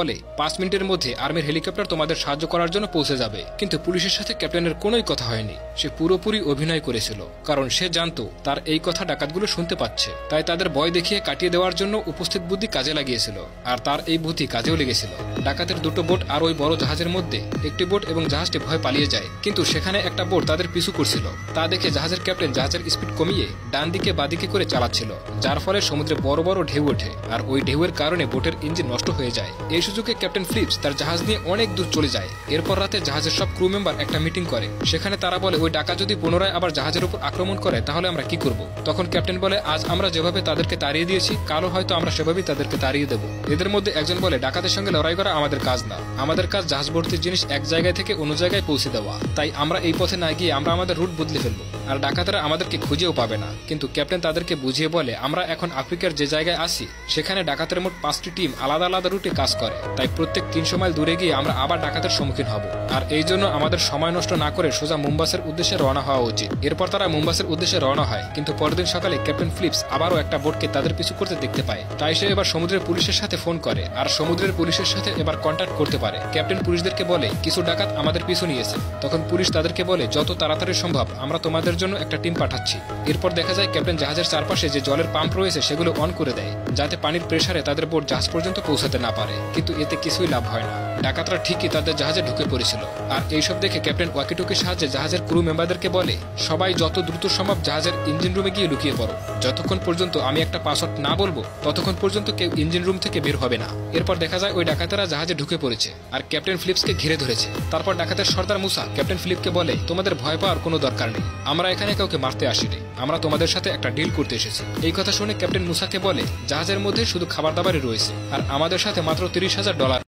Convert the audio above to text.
বলে 5 মিনিটের মধ্যে আর্মির হেলিকপ্টার তোমাদের সাহায্য করার জন্য পৌঁছে যাবে। কিন্তু পুলিশের সাথে ক্যাপ্টেনের কোনোই কথা হয়নি। সে পুরোপুরি অভিনয় করেছিল, কারণ সে জানতো তার এই কথা ডাকাতগুলো শুনতে পাচ্ছে। তাই তাদের ভয় দেখিয়ে কাটিয়ে দেওয়ার জন্য উপস্থিত বুদ্ধি কাজে লাগিয়েছিল, আর তার এই বুদ্ধি কাজেও লেগেছিল। ডাকাতের দুটো বোট আর ওই বড় জাহাজের মধ্যে একটি বোট এবং জাহাজটি ভয় পালিয়ে যায়, কিন্তু সেখানে একটা বোট তাদের পিছু করছিল। তা দেখে জাহাজের ক্যাপ্টেন জাহাজের স্পিড কমিয়ে ডান দিকে বাদিকে করে চালাচ্ছিল, যার ফলে সমুদ্রে বড় বড় ঢেউ ওঠে, আর ওই ঢেউয়ের কারণে বোটের ইঞ্জিন নষ্ট হয়ে যায়। এই সুযোগে ক্যাপ্টেন ফিলিপস তার জাহাজ নিয়ে অনেক দূর চলে যায়। এরপর রাতে জাহাজের সব ক্রু মেম্বার একটা মিটিং করে। সেখানে তারা বলে, ওই ডাকাত যদি পুনরায় আবার জাহাজের উপর আক্রমণ করে তাহলে আমরা কি করব? তখন ক্যাপ্টেন বলে, আজ আমরা যেভাবে তাদেরকে তাড়িয়ে দিয়েছি, কালও হয়তো আমরা সেভাবেই তাদেরকে তাড়িয়ে দেব। এদের মধ্যে একজন বলে, ডাকাতের সঙ্গে লড়াই করা আমাদের কাজ না, আমাদের কাজ জাহাজ ভর্তির জিনিস এক জায়গায় থেকে অন্য জায়গায় পৌঁছে দেওয়া। তাই আমরা এই পথে না গিয়ে আমরা আমাদের রুট বদলে ফেলবো, আর ডাকাতেরা আমাদেরকে খুঁজেও পাবে না। কিন্তু ক্যাপ্টেন তাদেরকে বুঝিয়ে বলে, আমরা এখন আফ্রিকার যে জায়গায় আছি সেখানে ডাকাতের মোট 5টি টিম আলাদা আলাদা রুটে কাজ করে। তাই প্রত্যেক 300 মাইল দূরে গিয়ে আমরা আবার ডাকাতের সম্মুখীন হব, আর এই জন্য আমাদের সময় নষ্ট না করে সোজা মুম্বাসের উদ্দেশ্যে রওনা হওয়া উচিত। এরপর তারা মুম্বাসের উদ্দেশ্যে রওনা হয়। কিন্তু পরের দিন সকালে ক্যাপ্টেন ফিলিপস আবারও একটা বোটকে তাদের পিছু করতে দেখতে পায়। তাই সে এবার সমুদ্রের পুলিশের সাথে ফোন করে, আর সমুদ্রের পুলিশের সাথে এবার কন্ট্যাক্ট করতে পারে। ক্যাপ্টেন পুলিশদেরকে বলে, কিছু ডাকাত আমাদের পিছু নিয়েছে। তখন পুলিশ তাদেরকে বলে, যত তাড়াতাড়ি সম্ভব আমরা তোমাদের জন্য একটা টিম পাঠাচ্ছি। এরপর দেখা যায় ক্যাপ্টেন জাহাজের চারপাশে যে জলের পাম্প রয়েছে সেগুলো অন করে দেয়, যাতে পানির প্রেসারে তাদের বোট জাহাজ পর্যন্ত পৌঁছাতে না পারে। কিন্তু এতে কিছুই লাভ হয় না। ডাকাতরা ঠিকই তাদের জাহাজে ঢুকে পড়েছিল। আর এইসব দেখে ক্যাপ্টেন ওয়াকিটকির সাহায্যে জাহাজের ক্রু মেম্বারদেরকে বলে, সবাই যত দ্রুত সম্ভব জাহাজের ইঞ্জিন রুমে গিয়ে লুকিয়ে পড়ো। যতক্ষণ পর্যন্ত আমি একটা পাসওয়ার্ড না বলবো ততক্ষণ পর্যন্ত কেউ ইঞ্জিন রুম থেকে বের হবে না। এরপর দেখা যায় ওই ডাকাতেরা জাহাজে ঢুকে পড়েছে আর ক্যাপ্টেন ফিলিপসকে ঘিরে ধরেছে। তারপর ডাকাতের সর্দার মুসা ক্যাপ্টেন ফিলিপকে বলে, তোমাদের ভয় পাওয়ার কোনো দরকার নেই, আমরা এখানে কাউকে মারতে আসিনি, আমরা তোমাদের সাথে একটা ডিল করতে এসেছি। এই কথা শুনে ক্যাপ্টেন মুসাকে বলে, জাহাজের মধ্যে শুধু খাবার দাবারই রয়েছে, আর আমাদের সাথে মাত্র $30,000